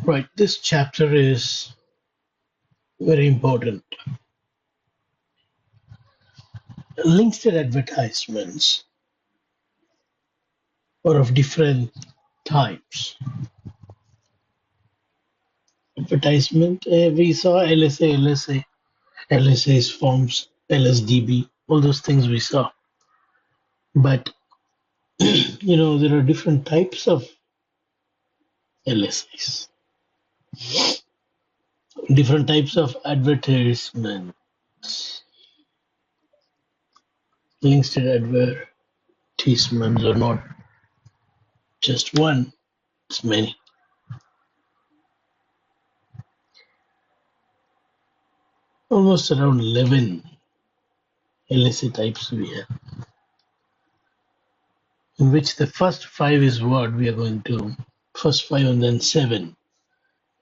Right, this chapter is very important. Links to advertisements are of different types. Advertisement, we saw LSA's forms, LSDB, all those things we saw. But, there are different types of LSAs, different types of advertisements. Links to advertisements are not just one, it's many. Almost around 11 LSA types we have, in which the first 5 is what we are going to, first 5 and then 7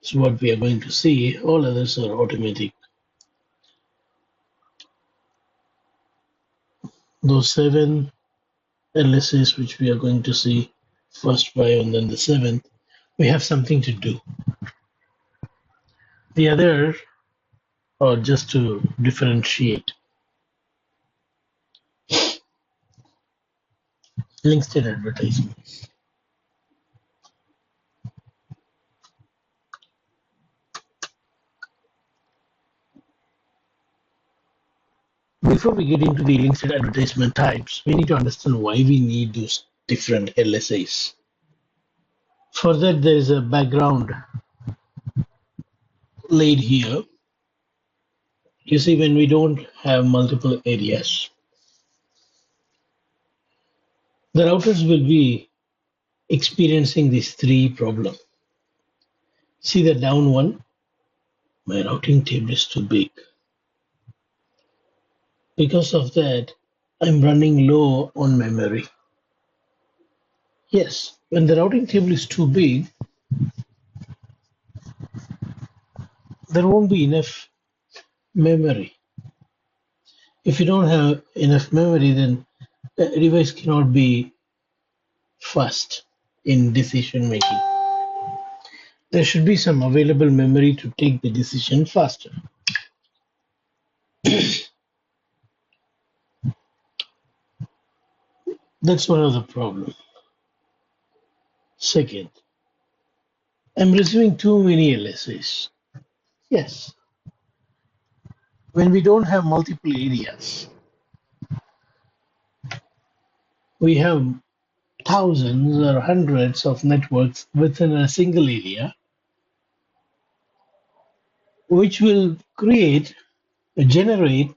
is what we are going to see. All others are automatic. Those 7 LSAs which we are going to see, first 5 and then the 7th, we have something to do. The other are just to differentiate. Links to advertisements. Before we get into the links to advertisement types, we need to understand why we need those different LSAs. For that, there is a background laid here. You see, when we don't have multiple areas, the routers will be experiencing these 3 problems. See the down one? My routing table is too big. Because of that, I'm running low on memory. Yes, when the routing table is too big, there won't be enough memory. If you don't have enough memory, then the device cannot be fast in decision making. There should be some available memory to take the decision faster. That's one of the problems. Second, I'm receiving too many LSAs. Yes. When we don't have multiple areas, we have thousands or hundreds of networks within a single area, which will generate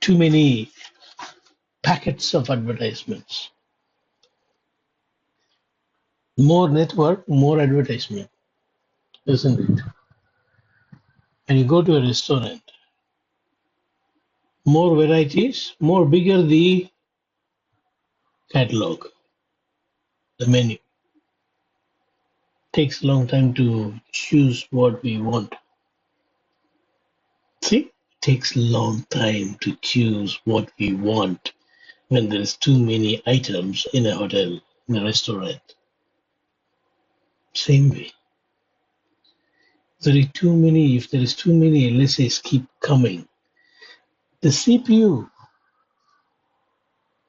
too many packets of advertisements. More network, more advertisement, isn't it? When you go to a restaurant, more varieties, more bigger the catalog, the menu. Takes a long time to choose what we want. See, it takes a long time to choose what we want when there is too many items in a hotel, in a restaurant. Same way. If there is too many LSAs keep coming, the CPU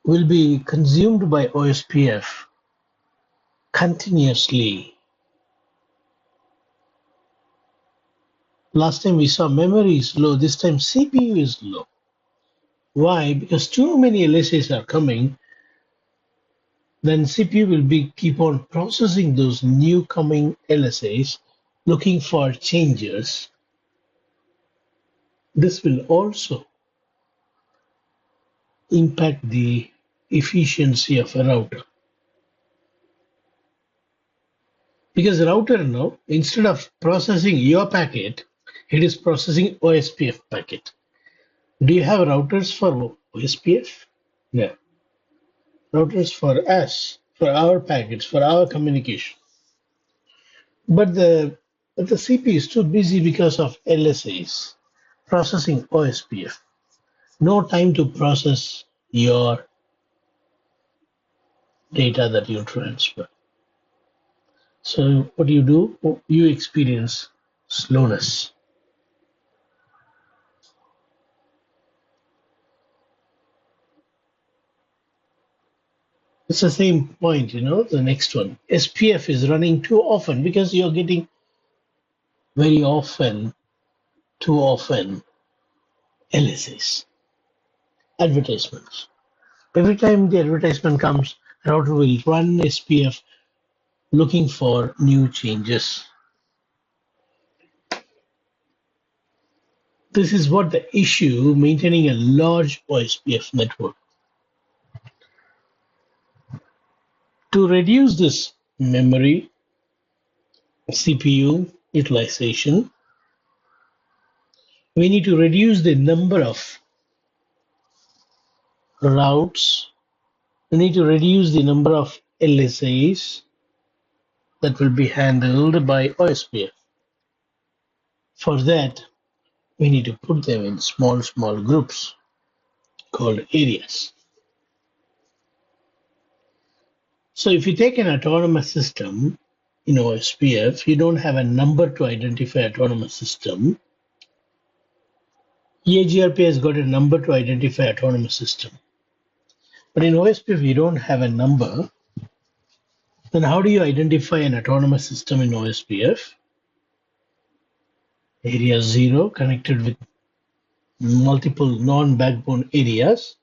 will be consumed by OSPF continuously. Last time we saw memory is low, this time CPU is low. Why? Because too many LSAs are coming, then CPU will keep on processing those new coming LSAs, looking for changes. This will also impact the efficiency of a router. Because the router now, instead of processing your packet, it is processing OSPF packet. Do you have routers for OSPF? No. Routers for us, for our packets, for our communication. But the CPU is too busy because of LSAs, processing OSPF. No time to process your data that you transfer. So what do? You experience slowness. It's the same point, the next one. SPF is running too often because you're getting very often, too often, LSAs, advertisements. Every time the advertisement comes, router will run SPF looking for new changes. This is what the issue maintaining a large OSPF network. To reduce this memory CPU utilization, we need to reduce the number of routes. We need to reduce the number of LSAs that will be handled by OSPF. For that, we need to put them in small groups called areas. So if you take an autonomous system in OSPF, you don't have a number to identify autonomous system. EAGRP has got a number to identify autonomous system. But in OSPF, you don't have a number. Then how do you identify an autonomous system in OSPF? Area 0 connected with multiple non-backbone areas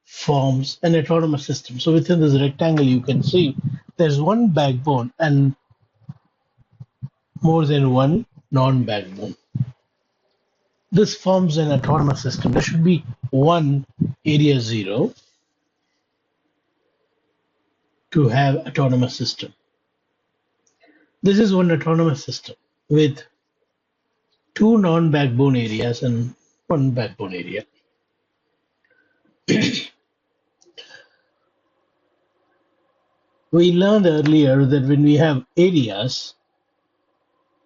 forms an autonomous system. So within this rectangle, you can see there's one backbone and more than one non-backbone. This forms an autonomous system. There should be one area 0 to have autonomous system. This is one autonomous system with two non-backbone areas and one backbone area. We learned earlier that when we have areas,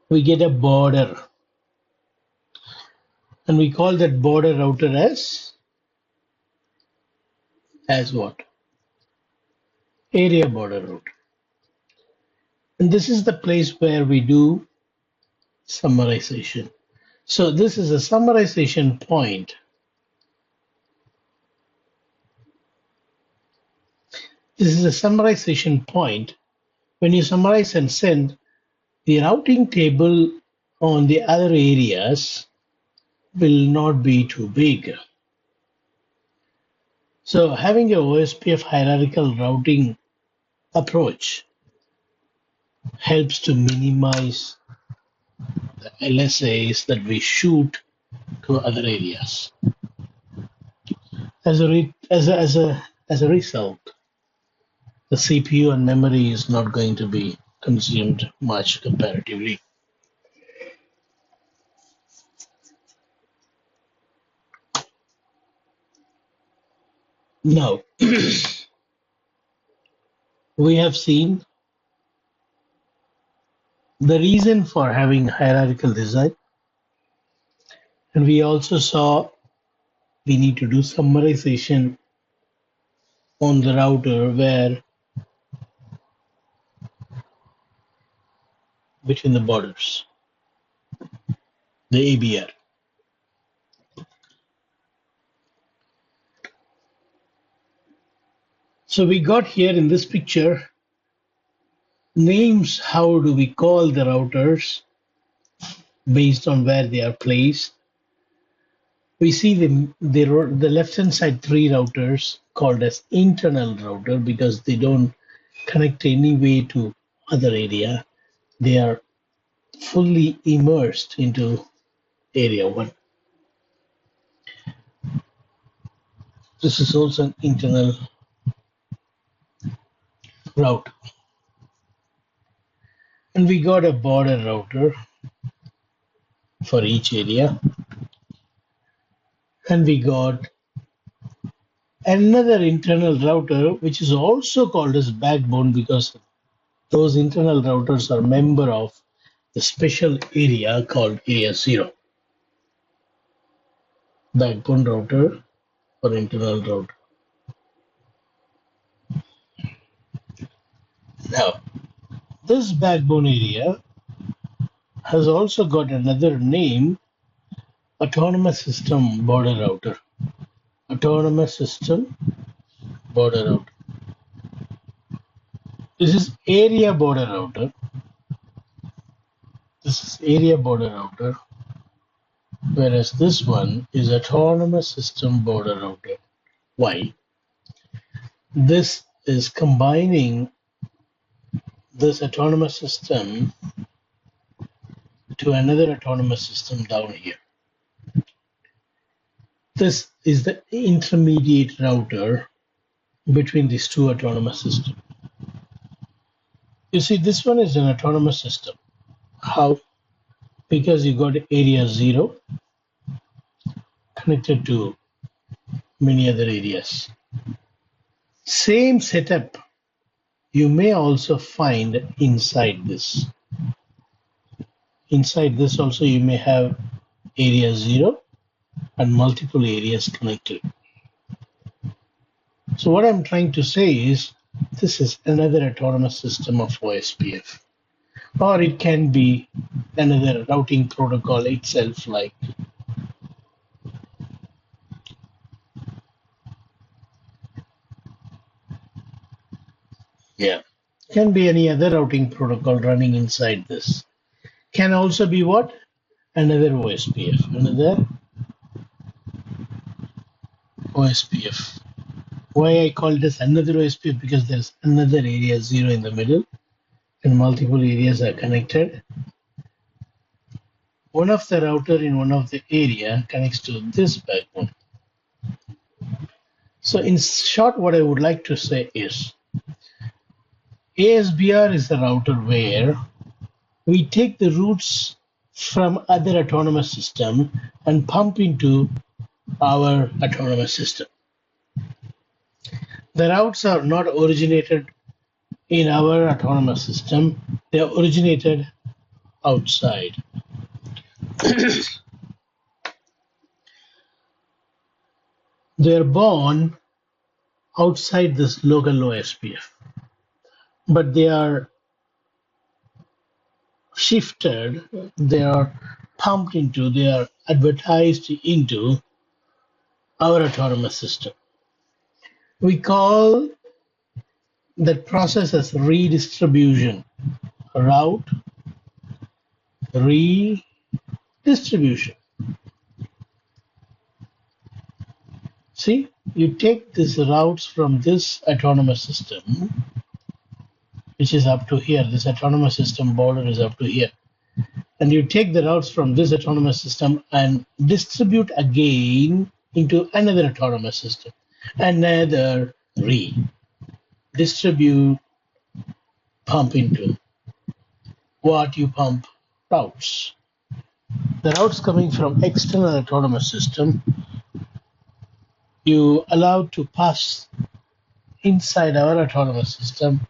we get a border. And we call that border router as what? Area border router. And this is the place where we do summarization. So this is a summarization point. This is a summarization point. When you summarize and send, the routing table on the other areas will not be too big. So having a OSPF hierarchical routing approach helps to minimize the LSAs that we shoot to other areas. As a result, the CPU and memory is not going to be consumed much comparatively. Now, we have seen the reason for having hierarchical design, and we also saw we need to do summarization on the router where between the borders, the ABR. So we got here in this picture names. How do we call the routers based on where they are placed? We see the left hand side three routers called as internal router because they don't connect any way to other area. They are fully immersed into area 1. This is also an internal route. And we got a border router for each area. And we got another internal router, which is also called as backbone because those internal routers are member of the special area called area 0. Backbone router or internal router. Now, this backbone area has also got another name, autonomous system border router. Autonomous system border router. This is area border router. This is area border router, whereas this one is autonomous system border router. Why? This is combining this autonomous system to another autonomous system down here. This is the intermediate router between these two autonomous systems. You see, this one is an autonomous system. How? Because you got area 0 connected to many other areas. Same setup you may also find inside this. Inside this also you may have area 0 and multiple areas connected. So what I'm trying to say is this is another autonomous system of OSPF, or it can be another routing protocol itself, like can be any other routing protocol running inside this. Can also be what? Another OSPF, another OSPF. Why I call this another OSPF? Because there's another area 0 in the middle and multiple areas are connected. One of the router in one of the area connects to this backbone. So in short, what I would like to say is ASBR is the router where we take the routes from other autonomous system and pump into our autonomous system. The routes are not originated in our autonomous system, they are originated outside. They are born outside this local OSPF, but they are shifted, they are pumped into, they are advertised into our autonomous system. We call that process as redistribution. Route redistribution. See, you take these routes from this autonomous system, which is up to here. This autonomous system border is up to here. And you take the routes from this autonomous system and distribute again into another autonomous system. Another redistribute, pump into. What you pump? Routes. The routes coming from external autonomous system, you allow to pass inside our autonomous system.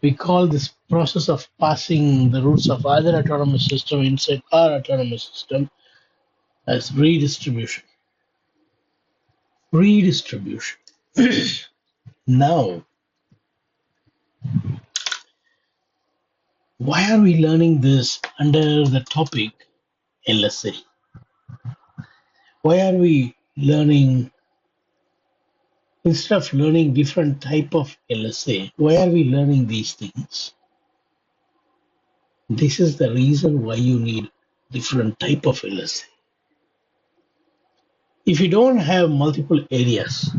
We call this process of passing the routes of other autonomous system inside our autonomous system as redistribution. Redistribution. Now, why are we learning this under the topic LSA? Why are we learning, instead of learning different type of LSA, why are we learning these things? This is the reason why you need different type of LSA. If you don't have multiple areas,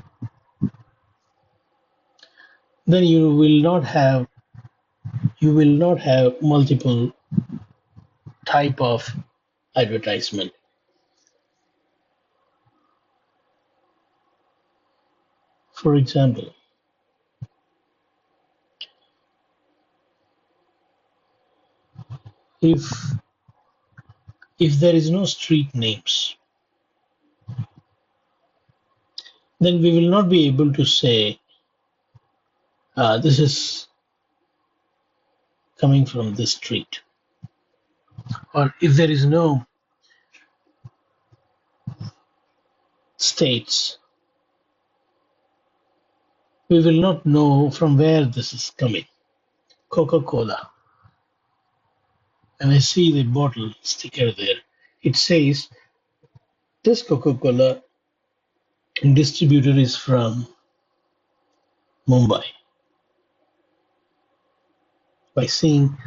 then you will not have multiple type of advertisement. For example, if there is no street names, then we will not be able to say this is coming from this street. Or if there is no states, we will not know from where this is coming. Coca-Cola. and I see the bottle sticker there. It says this Coca-Cola distributor is from Mumbai. By seeing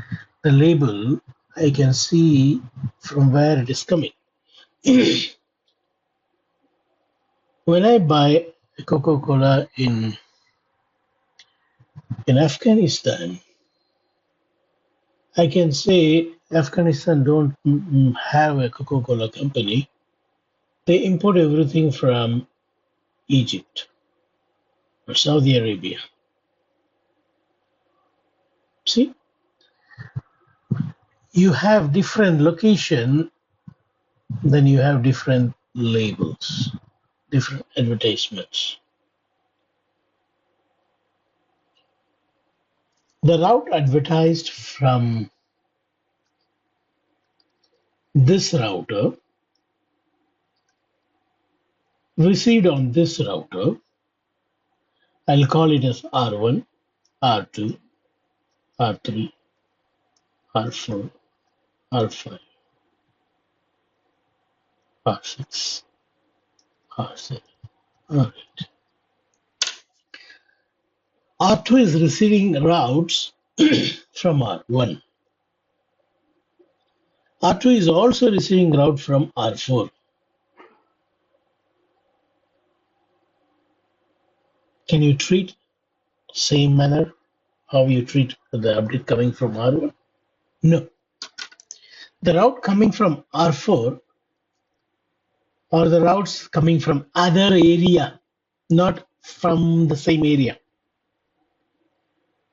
the label, I can see from where it is coming. When I buy Coca-Cola in Afghanistan, I can say Afghanistan don't have a Coca-Cola company. They import everything from Egypt or Saudi Arabia. See, you have different location, then you have different labels, different advertisements. The route advertised from this router received on this router, I'll call it as R1, R2, R3, R4, R5, R6, R7, R8. R2 is receiving routes from R1. R2 is also receiving route from R4. Can you treat same manner how you treat the update coming from R1? No. The route coming from R4 are the routes coming from other area, not from the same area.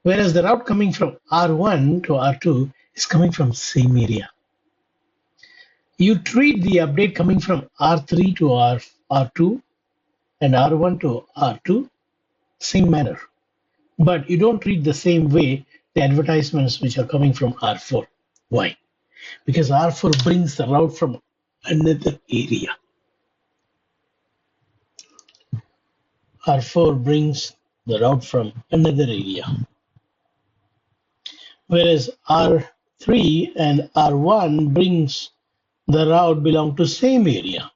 Whereas the route coming from R1 to R2 is coming from same area. You treat the update coming from R3 to R2 and R1 to R2 same manner. But you don't treat the same way the advertisements which are coming from R4. Why? Because R4 brings the route from another area. R4 brings the route from another area. Whereas R3 and R1 brings the route belong to same area.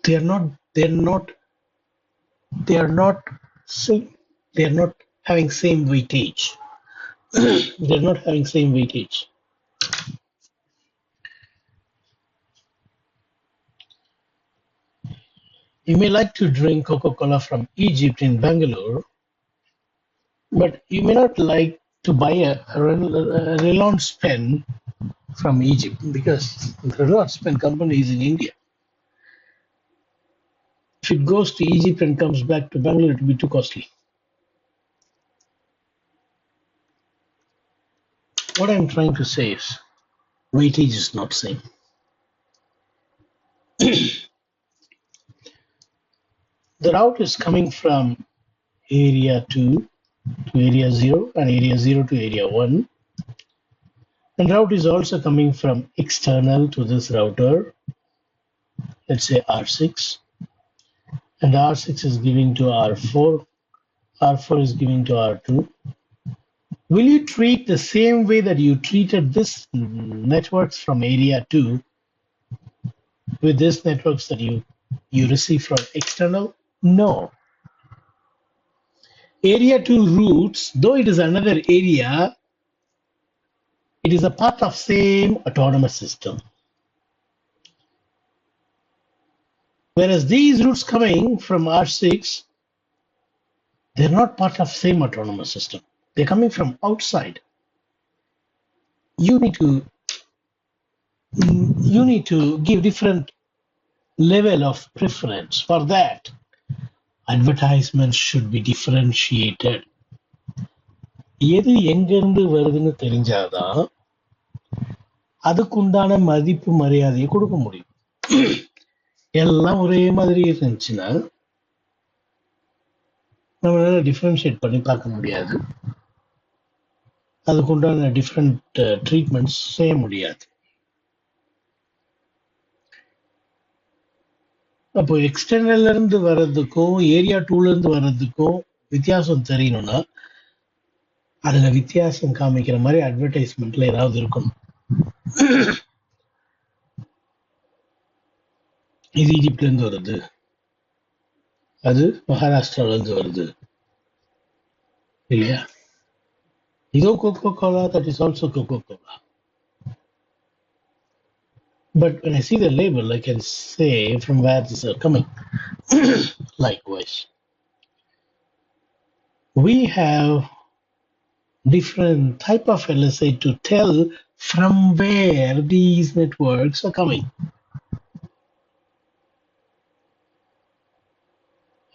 They are not having same weightage. They are not having same weightage. You may like to drink Coca-Cola from Egypt in Bangalore, but you may not like to buy a Reliance pen from Egypt because the Reliance pen company is in India. If it goes to Egypt and comes back to Bangalore, it will be too costly. What I'm trying to say is weightage is not same. The route is coming from area 2 to area 0 and area 0 to area 1. And route is also coming from external to this router, let's say R6. And R6 is giving to R4. R4 is giving to R2. Will you treat the same way that you treated this networks from area 2 with this networks that you receive from external? No. Area 2 routes, though it is another area, it is a part of same autonomous system. Whereas these routes coming from R6, they're not part of same autonomous system. They're coming from outside. You need to give different level of preference. For that, advertisements should be differentiated. எது எங்கிருந்து வருதுன்னு தெரிஞ்சாதான் அதுக்குண்டான மதிப்பு மரியாதையை கொடுக்க முடியும். எல்லாம் ஒரே மாதிரி இருந்துச்சுன்னா நம்மளால டிஃபரன்ஷியேட் பண்ணி பார்க்க முடியாது. அதுக்குண்டான டிஃப்ரெண்ட் ட்ரீட்மெண்ட்ஸ் செய்ய முடியாது. அப்போ எக்ஸ்டர்னல்ல இருந்து வர்றதுக்கும் ஏரியா 2ல இருந்து வர்றதுக்கும் வித்தியாசம் தெரியணும்னா அதுல வித்தியாசம் காமிக்கிற மாதிரி அட்வர்டைஸ்மெண்ட்ல ஏதாவது இருக்கணும். இது ஈஜிப்ட்ல இருந்து வருது, அது மகாராஷ்டிரால இருந்து வருது இல்லையா? இதோ Coca Cola, that is also Coca Cola. But when I see the label, I can say from where these are coming. Likewise, we have different type of LSA to tell from where these networks are coming.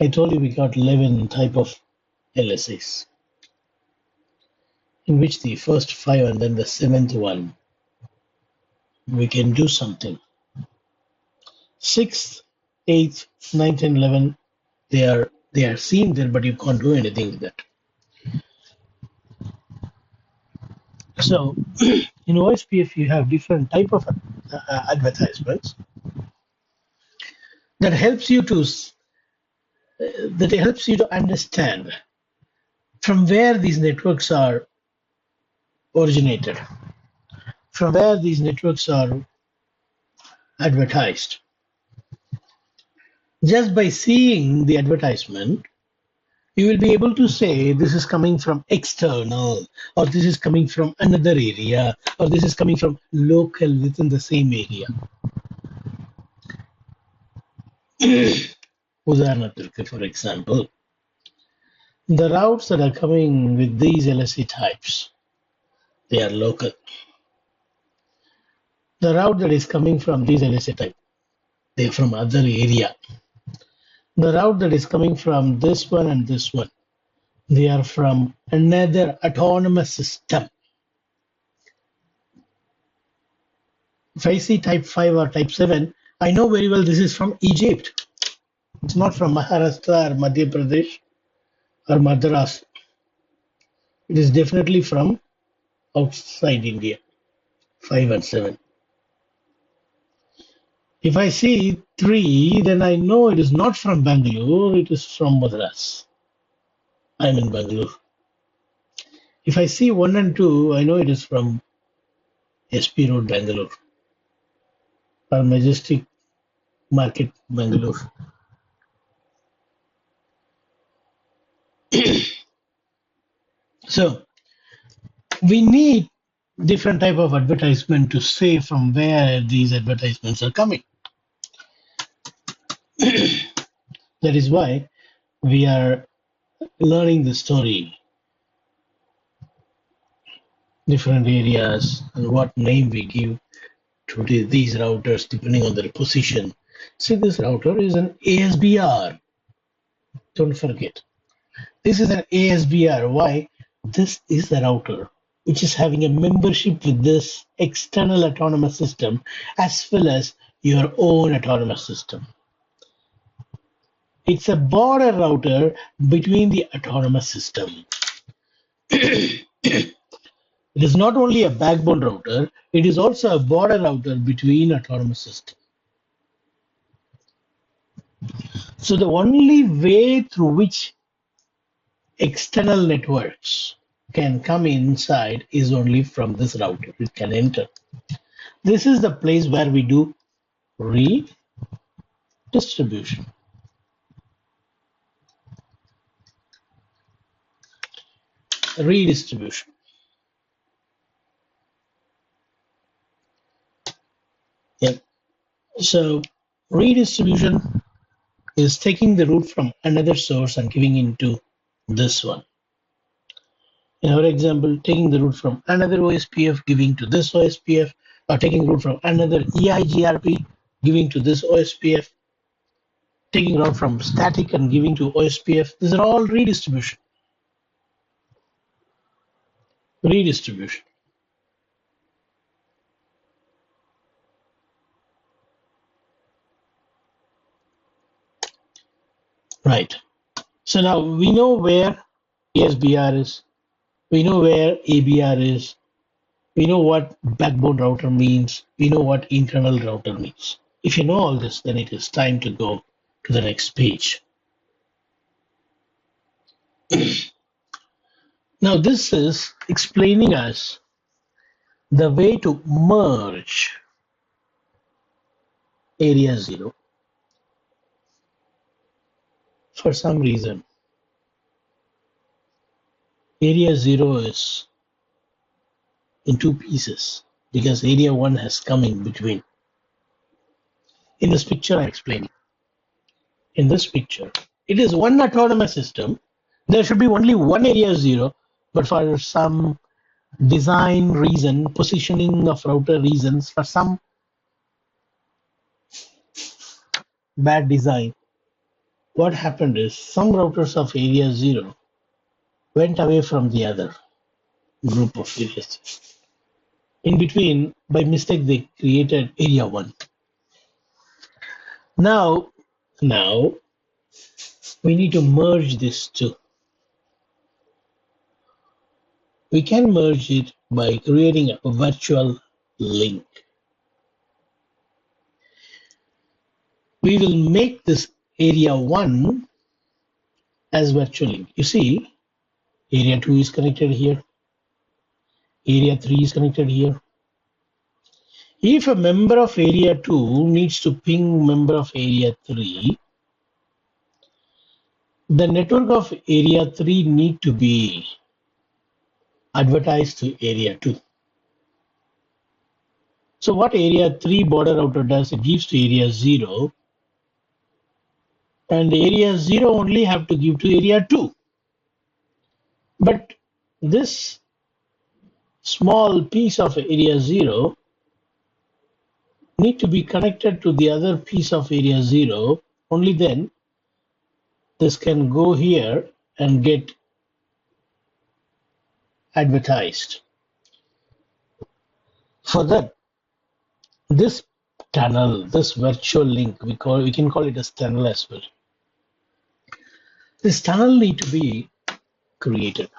I told you we got 11 type of LSAs, in which the first 5 and then the 7th one, we can do something. 6th, 8th, 9th and 11, they are seen there, but you can't do anything with that. So in OSPF, you have different type of advertisements that helps you to understand from where these networks are originated, from where these networks are advertised. Just by seeing the advertisement, you will be able to say this is coming from external, or this is coming from another area, or this is coming from local within the same area. உதாரணத்திற்கு, for example, the routes that are coming with these LSE types, they are local. The route that is coming from these LSA type, they are from other area. The route that is coming from this one and this one, they are from another autonomous system. If I see type 5 or type 7, I know very well this is from Egypt. It's not from Maharashtra or Madhya Pradesh or Madras. It is definitely from outside India, 5 and 7. If I see 3, then I know it is not from Bangalore, it is from Madras. I'm in Bangalore. If I see 1 and 2, I know it is from SP Road, Bangalore, or Majestic Market, Bangalore. So we need different type of advertisement to say from where these advertisements are coming. That is why we are learning the story, different areas, and what name we give to these routers depending on their position. See, this router is an ASBR. Don't forget. This is an ASBR. Why? This is the router which is having a membership with this external autonomous system as well as your own autonomous system. It's a border router between the autonomous system. It is not only a backbone router, it is also a border router between autonomous systems. So the only way through which external networks can come inside is only from this router. It can enter. This is the place where we do redistribution. Redistribution. Yep. So redistribution is taking the route from another source and giving into this one. In our example, taking the route from another OSPF, giving to this OSPF, or taking route from another EIGRP, giving to this OSPF, taking route from static and giving to OSPF. These are all redistribution. Redistribution. Right. So now we know where ASBR is. We know where ABR is. We know what backbone router means. We know what internal router means. If you know all this, then it is time to go to the next page. Now this is explaining us the way to merge area 0. For some reason, area 0 is in two pieces because area 1 has come in between. In this picture I'm explaining. In this picture, it is one autonomous system. There should be only one area 0, but for some design reason, positioning of router reasons, for some bad design, what happened is some routers of area 0 went away from the other group of areas. In between, by mistake, they created area 1. Now we need to merge these two. We can merge it by creating a virtual link. We will make this area 1 as virtual link. You see, area 2 is connected here. Area 3 is connected here. If a member of area 2 needs to ping member of area 3, the network of area 3 need to be advertised to area 2. So what area 3 border router does, it gives to area 0, and area 0 only have to give to area 2. But this small piece of area 0 need to be connected to the other piece of area 0. Only then this can go here and get advertised. For that, this tunnel, this virtual link, we can call it as tunnel as well. This tunnel need to be created.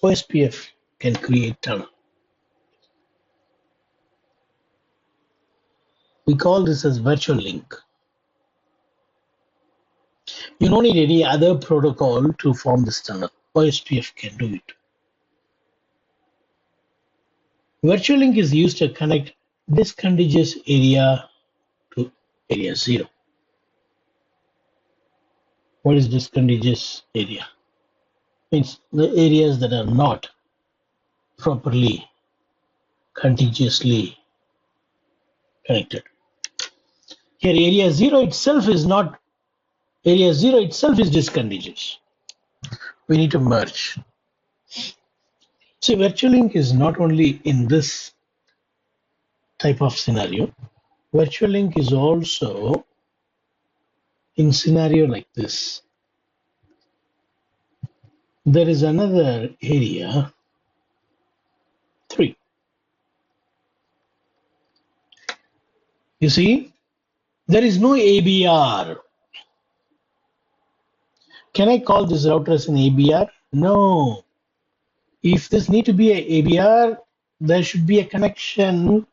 OSPF can create tunnel. We call this as virtual link. You don't need any other protocol to form this tunnel. OSPF can do it. Virtual link is used to connect discontiguous area to area 0. What is discontiguous area? Means the areas that are not properly contiguously connected. Here area 0 itself is not, area 0 itself is discontiguous. We need to merge. So virtual link is not only in this type of scenario. Virtual link is also in scenario like this. There is another area 3. You see, there is no ABR. Can I call this router as an ABR? No. If this need to be a ABR, there should be a connection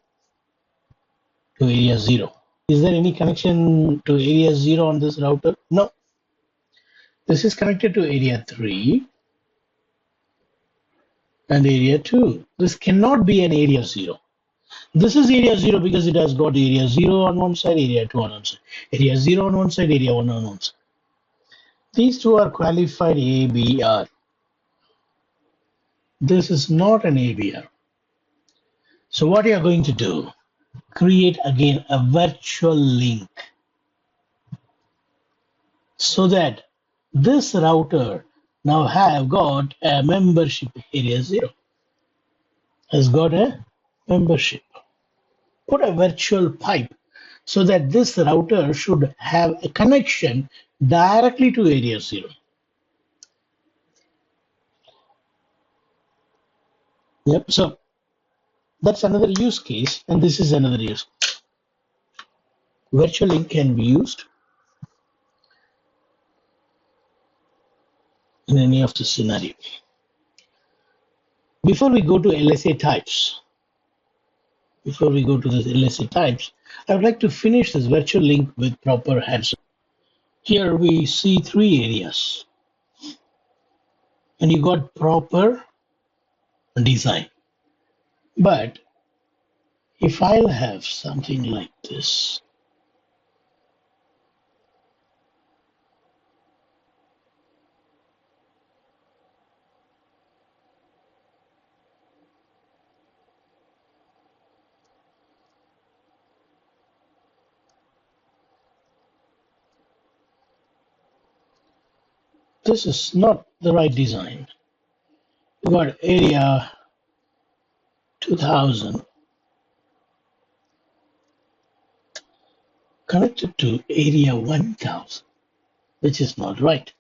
to area 0. Is there any connection to area 0 on this router? No. This is connected to area 3 and area 2. This cannot be an area 0. This is area 0 because it has got area 0 on one side, area 2 on one side. Area 0 on one side, area 1 on one side. These two are qualified ABR. This is not an ABR. So what you are going to do, create again a virtual link so that this router now have got a membership. Area 0 has got a membership. Put a virtual pipe so that this router should have a connection directly to area 0. Yep, so that's another use case, and this is another use case. Virtual link can be used in any of the scenarios. Before we go to LSA types, I would like to finish this virtual link with proper hands. Here we see 3 areas. and you got proper design. But if I'll have something like this, this is not the right design. You got area 2000 connected to area 1000, which is not right.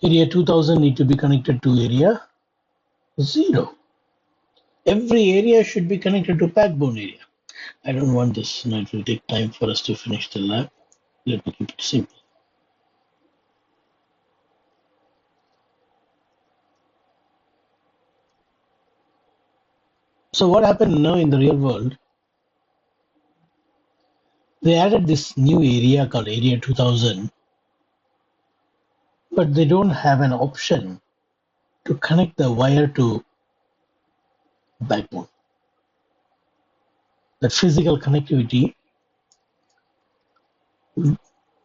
Area 2000 need to be connected to area 0. Every area should be connected to backbone area. I don't want this, and it will take time for us to finish the lab. Let me keep it simple. So what happened now in the real world? They added this new area called area 2000, but they don't have an option to connect the wire to backbone. That physical connectivity,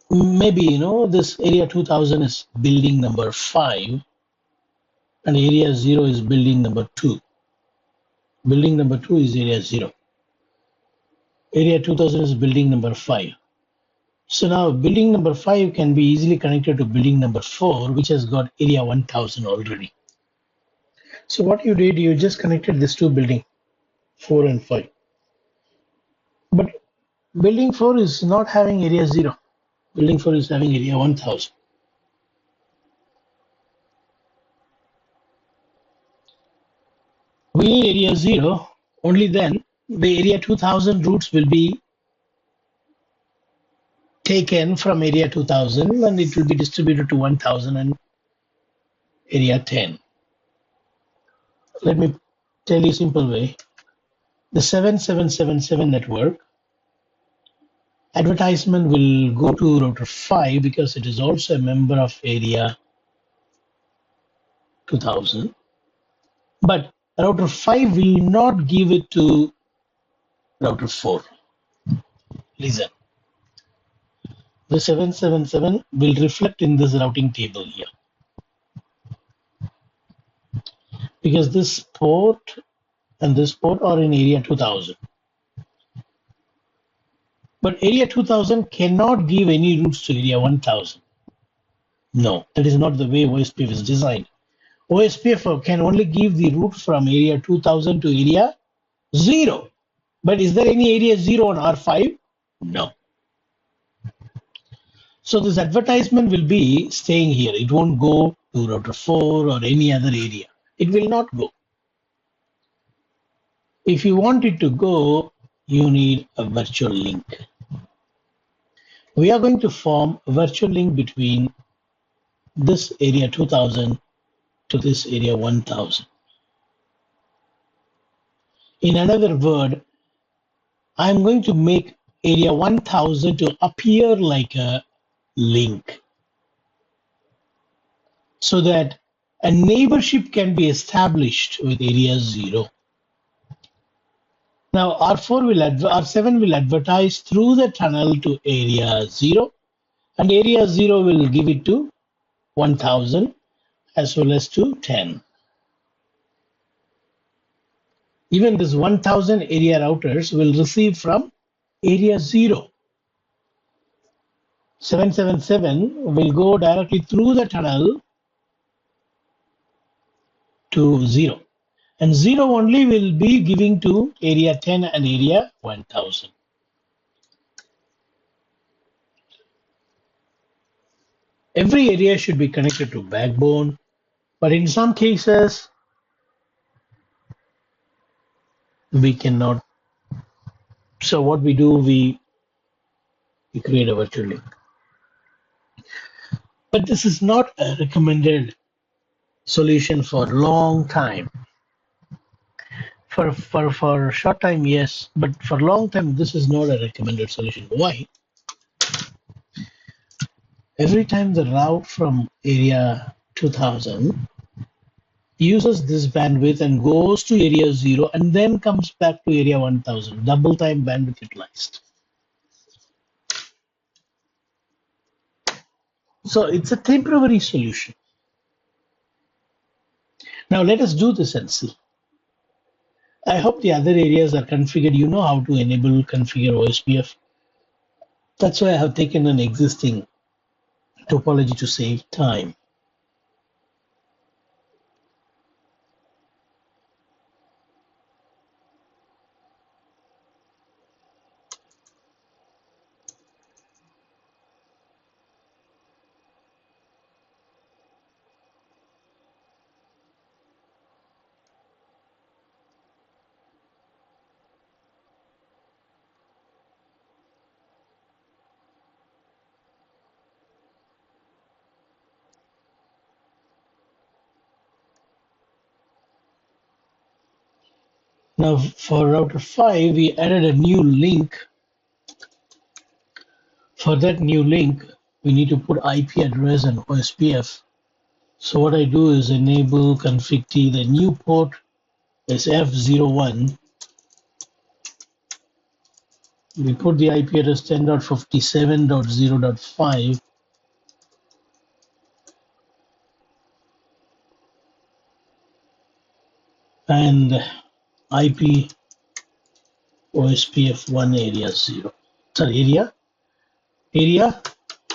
maybe this area 2000 is building number 5 and area 0 is building number 2. Building number 2 is area 0. Area 2000 is building number 5. So now building number 5 can be easily connected to building number 4, which has got area 1000 already. So what you did, you just connected these two buildings, 4 and 5. But building 4 is not having area 0. Building 4 is having area 1000. We need area 0, only then the area 2000 roots will be taken from area 2000 and it will be distributed to 1000 and area 10. Let me tell you a simple way. The 7777 network advertisement will go to router 5 because it is also a member of area 2000. But router 5 will not give it to router 4. Listen. The 777 will reflect in this routing table here. Because this port and this port are in area 2000. But area 2000 cannot give any routes to area 1000. No, that is not the way OSPF is designed. OSPF can only give the route from area 2000 to area 0. But is there any area 0 on R5? No. So this advertisement will be staying here. It won't go to router 4 or any other area. It will not go. If you want it to go, you need a virtual link. We are going to form a virtual link between this area 2000 to this area 1000. In another word, I'm going to make area 1000 to appear like a link so that a neighborship can be established with area 0. Now R7 will advertise through the tunnel to area 0 and area 0 will give it to 1000 as well as to 10. Even this 1000 area routers will receive from area 0. 777 will go directly through the tunnel to 0. And 0 only will be giving to area 10 and area 1000. Every area should be connected to backbone, but in some cases, we cannot. So what we do, we create a virtual link. But this is not a recommended solution for long time. For short time, yes, but for long time, this is not a recommended solution. Why? Every time the route from area 2000 uses this bandwidth and goes to area 0 and then comes back to area 1000, double time bandwidth utilized. So it's a temporary solution. Now let us do this and see. I hope the other areas are configured. You know how to enable configure OSPF. That's why I have taken an existing topology to save time. Now for router 5, we added a new link. For that new link, we need to put IP address and OSPF. So what I do is enable config T. The new port is F01. We put the IP address 10.57.0.5. And IP OSPF 1 area 0. Sorry, area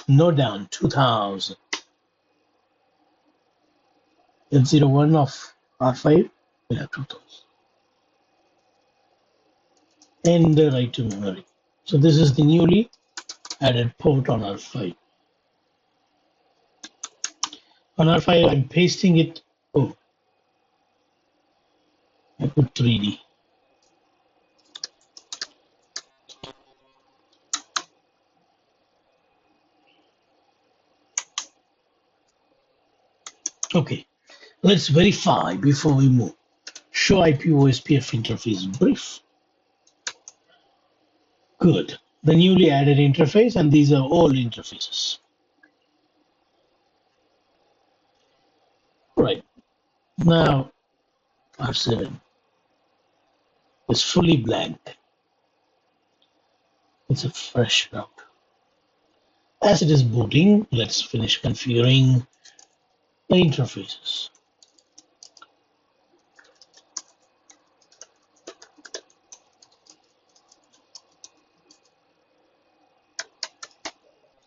no down 2000. F01 of R5 will have 2000. And the write to memory. So this is the newly added port on R5. On R5, I'm pasting it. Oh, I put 3D. Okay, let's verify before we move. Show IP OSPF interface brief. Good. The newly added interface, and these are all interfaces. Right. Now, R7 is fully blank. It's a fresh route. As it is booting, let's finish configuring the interfaces.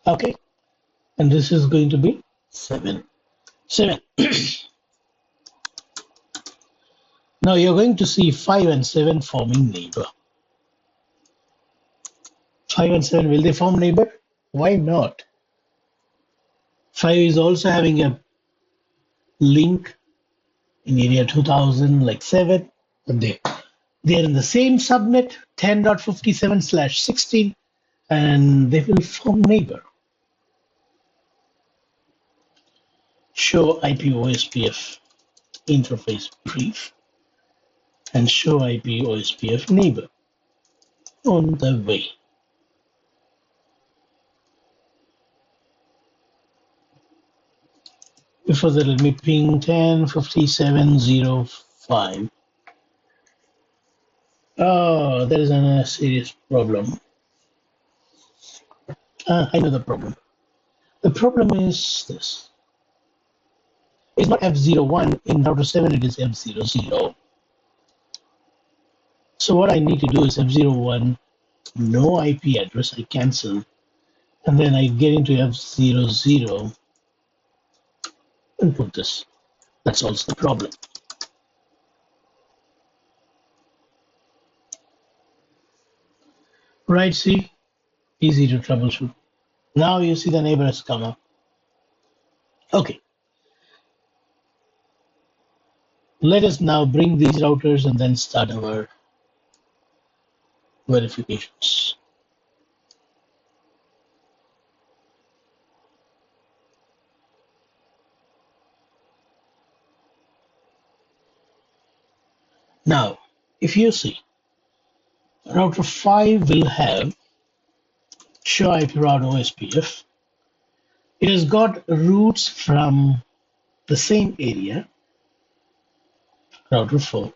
Okay, and this is going to be 7. Now you're going to see 5 and 7 forming neighbor. 5 and 7, will they form neighbor? Why not? 5 is also having a link in area 2000 like 7, but they're in the same subnet 10.57/16, and they will form neighbor. Show IP OSPF interface brief and show IP OSPF neighbor on the way. Before that, let me ping 10.57.05. Oh, there is a serious problem. I know the problem. The problem is this. It's not F01 in router 7, it is F00. So what I need to do is F01, no IP address, I cancel, and then I get into F00 and put this. That solves the problem. Right, see? Easy to troubleshoot. Now you see the neighbor has come up. Okay. Let us now bring these routers and then start our verifications. Now, if you see, router 5 will have show IP route OSPF, It has got roots from the same area, router 4.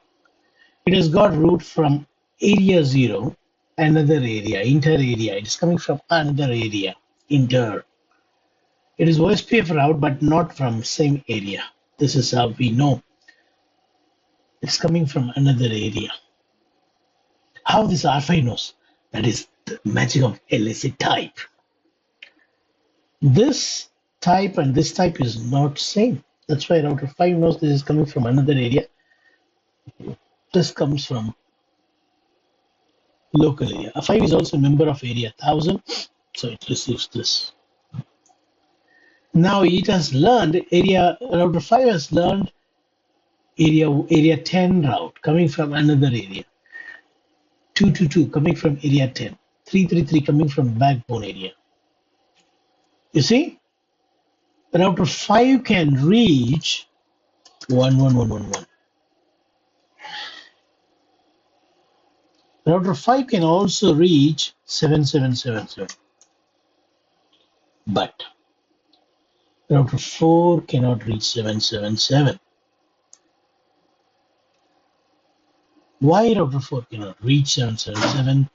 It has got root from area 0, another area, inter area. It is coming from another area, inter. It is OSPF route, but not from same area. This is how we know it's coming from another area. How this R5 knows? That is the magic of LSA type. This type and this type is not same. That's why router 5 knows this is coming from another area. This comes from local area. A 5 is also a member of area 1000, so it receives this. Now it has learned router 5 has learned area 10 route coming from another area. 222 coming from area 10. 333 coming from backbone area. You see? Router 5 can reach 11111. Router 5 can also reach 7777. But router 4 cannot reach 777. Why router 4 cannot reach 777?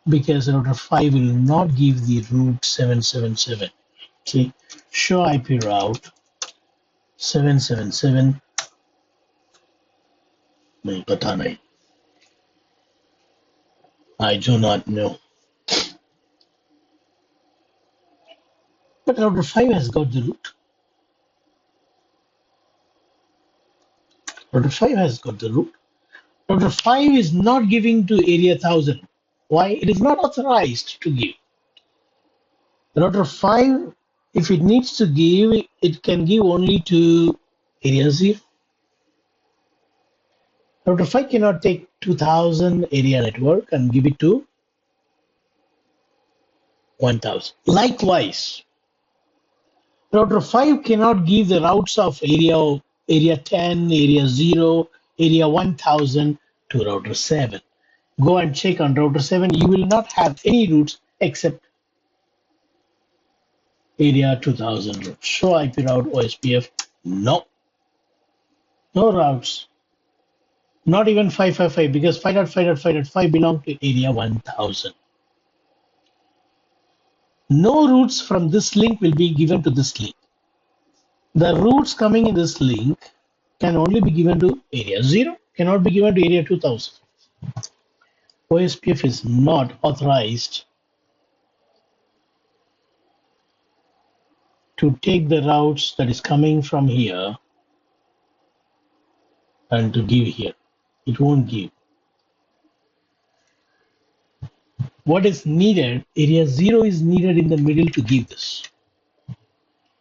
Because router 5 will not give the route 777. See, show IP route 777. I do not know. But router 5 has got the route. Router 5 has got the route. Router 5 is not giving to area 1000. Why? It is not authorized to give. Router 5, if it needs to give, it can give only to area 0. Router 5 cannot take 2000 area network and give it to 1000. Likewise, router 5 cannot give the routes of area 10, area 0, area 1000 to router 7. Go and check on router 7. You will not have any routes except area 2000 routes. Show IP route OSPF. No. No routes. Not even 555 because 5.5.5.5 belong to area 1000. No routes from this link will be given to this link. The routes coming in this link can only be given to area 0, cannot be given to area 2000. OSPF is not authorized to take the routes that is coming from here and to give here. It won't give. What is needed? Area 0 is needed in the middle to give this.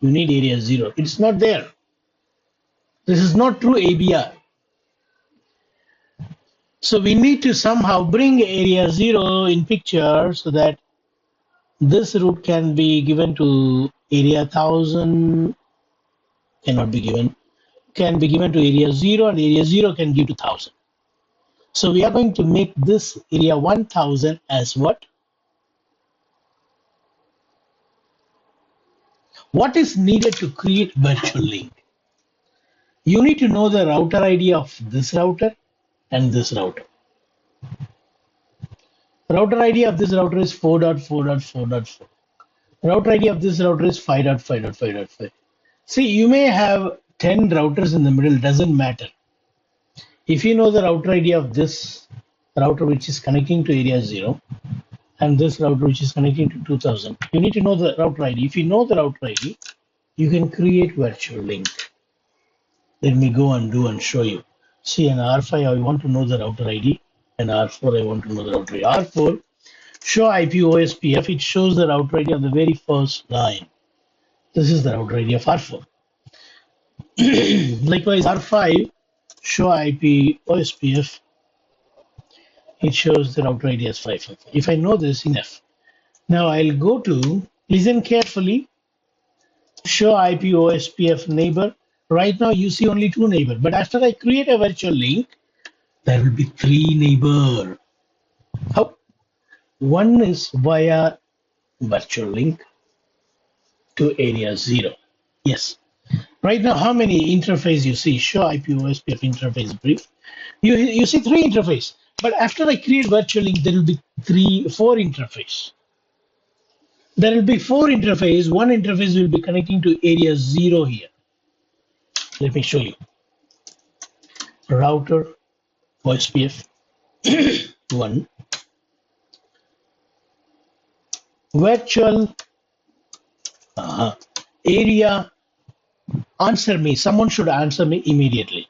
You need area 0. It's not there. This is not true ABR. So we need to somehow bring area 0 in picture so that this route can be given to area 1000, cannot be given, can be given to area 0, and area 0 can give to 1000. So we are going to make this area 1000 as what? What is needed to create virtual link? You need to know the router ID of this router and this router. Router ID of this router is 4.4.4.4. Router ID of this router is 5.5.5.5. See, you may have 10 routers in the middle, doesn't matter. If you know the router ID of this router which is connecting to area 0 and this router which is connecting to 2000, you need to know the router ID. If you know the router ID, you can create virtual link. Let me go and do and show you. See, an R5, I want to know the router ID, and R4, I want to know the router ID. R4, show IP OSPF, it shows the router ID of the very first line. This is the router ID of R4. Likewise, R5, show IP OSPF, it shows the router ID as 555. If I know this, enough. Now I'll go to, listen carefully, show IP OSPF neighbor. Right now you see only 2 neighbor, but after I create a virtual link, there will be 3 neighbor. How? One is via virtual link to area 0. Yes. Right now, how many interface you see? Show IP OSPF interface brief. You see 3 interface, but after I create virtual link, there will be 4 interface. There will be 4 interface. One interface will be connecting to area 0 here. Let me show you. Router OSPF 1 virtual area. Answer me. Someone should answer me immediately.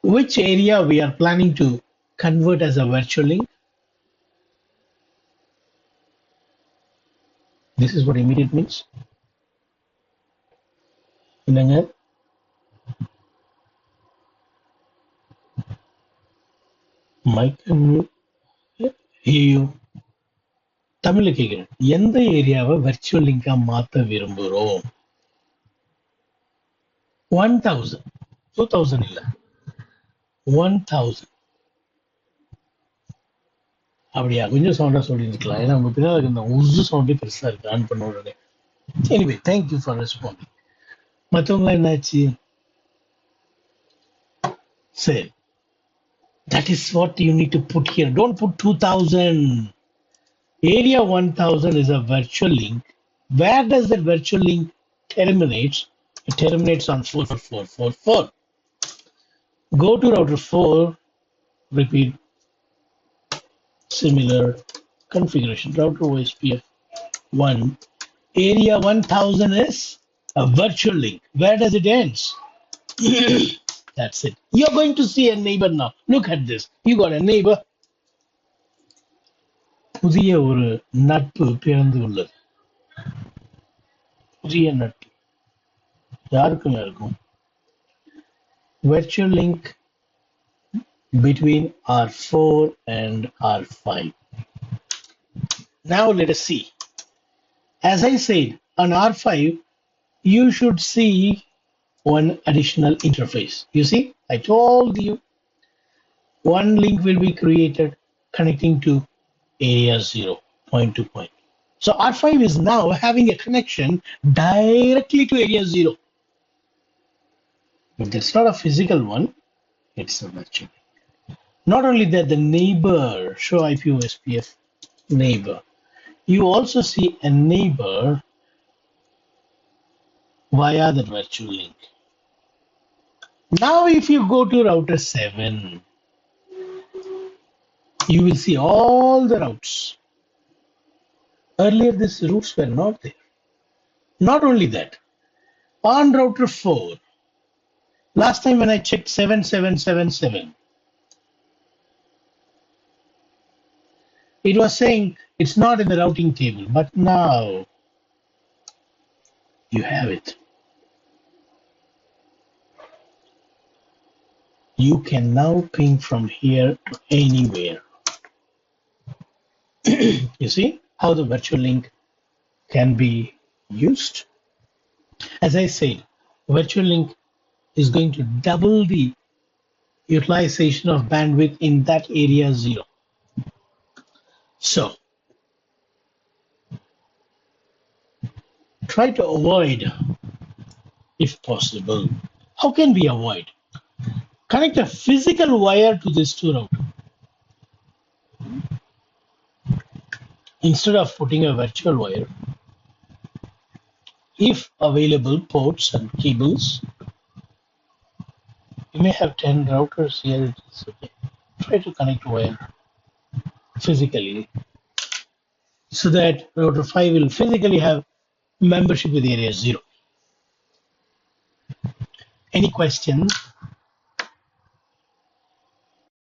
Which area we are planning to convert as a virtual link? This is what immediate means. I can hear you. தமிழ்ல கேக்குறேன். எந்த ஏரியாவை virtual link மாத்த விரும்புறோம்? 1000 2000 இல்ல 1000. அப்படியா? கொஞ்சம் சவுண்டா சொல்லிருக்கலாம். ஏன்னா உங்க பின்னாடி இந்த உசு சவுண்டே பெருசா இருக்கு ஆன் பண்ண உடனே. Anyway thank you for responding. மற்றவங்களா என்னாச்சு? சரி, that is what you need to put here. Don't put 2000. Area 1000 is a virtual link. Where does that virtual link terminates? It terminates on 44444. Go to router 4, repeat similar configuration. Router OSPF 1. Area 1000 is a virtual link. Where does it end? That's it. You're going to see a neighbor now. Look at this. You got a neighbor. புதிய ஒரு நட்பு பிறந்து உள்ளது. புதிய நட்பு யாருக்கும் இருக்கும். Virtual link between R4 and R5. Now let us see. As I said, on R5, you should see one additional interface. You see, I told you one link will be created connecting to area 0, point to point. So R5 is now having a connection directly to area 0. But it's not a physical one, it's a virtual. Not only that, the neighbor, show IP OSPF neighbor. You also see a neighbor via the virtual link. Now if you go to router 7, you will see all the routes. Earlier, these routes were not there. Not only that, on router 4, last time when I checked 7777, it was saying it's not in the routing table, but now you have it. You can now ping from here to anywhere. You see how the virtual link can be used? As I said, virtual link is going to double the utilization of bandwidth in that area 0. So, try to avoid, if possible. How can we avoid? Connect a physical wire to this 2 router. Instead of putting a virtual wire, if available ports and cables, you may have 10 routers here. It is okay. Try to connect wire physically so that router 5 will physically have membership with area 0. Any questions?